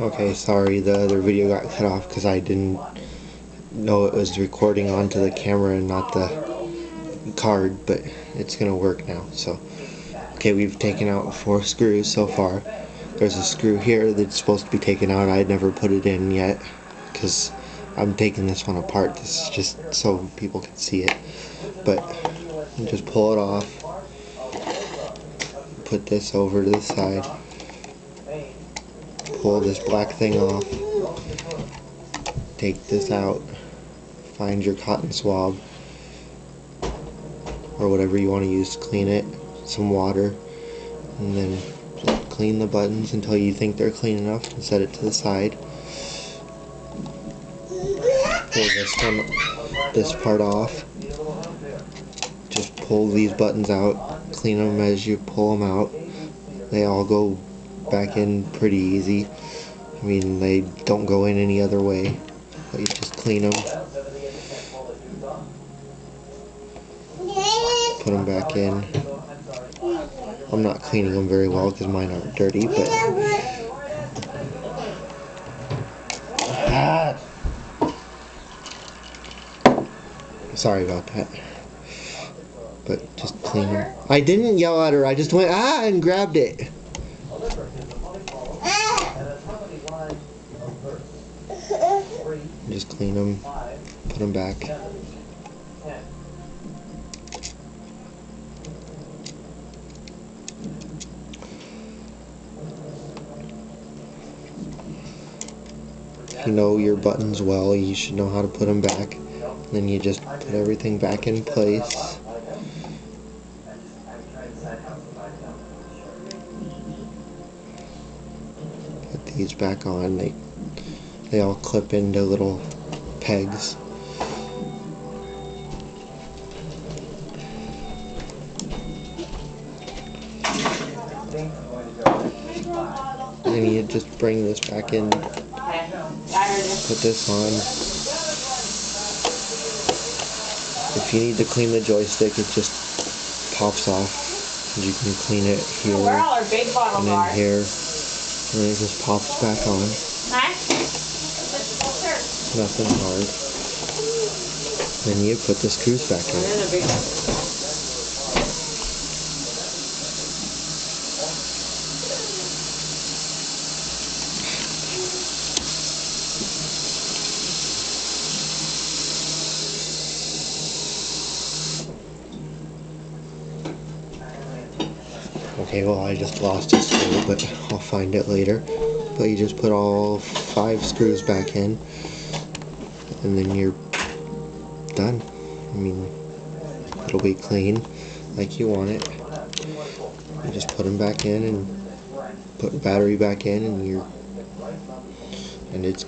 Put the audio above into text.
Okay, sorry, the other video got cut off because I didn't know it was recording onto the camera and not the card, but it's gonna work now. So, okay, we've taken out 4 screws so far. There's a screw here that's supposed to be taken out. I'd never put it in yet because I'm taking this one apart. This is just so people can see it. But you just pull it off, put this over to the side, pull this black thing off, take this out, find your cotton swab or whatever you want to use to clean it, some water, and then clean the buttons until you think they're clean enough and set it to the side. Pull this part off. Just pull these buttons out, clean them as you pull them out. They all go back in pretty easy. I mean, they don't go in any other way, but you just clean them, put them back in. I'm not cleaning them very well because mine aren't dirty, but sorry about that. But just clean them. I didn't yell at her, I just went and grabbed it. Just clean them, put them back. If you know your buttons well, you should know how to put them back. And then you just put everything back in place. Put these back on. They all clip into little pegs. And then you just bring this back in, put this on. If you need to clean the joystick, it just pops off. You can clean it here and then here, and then it just pops back on. Nothing hard. Then you put the screws back in. Okay, well, I just lost a screw, but I'll find it later. But you just put all 5 screws back in, and then you're done. I mean, it'll be clean like you want it. You just put them back in and put battery back in, and it's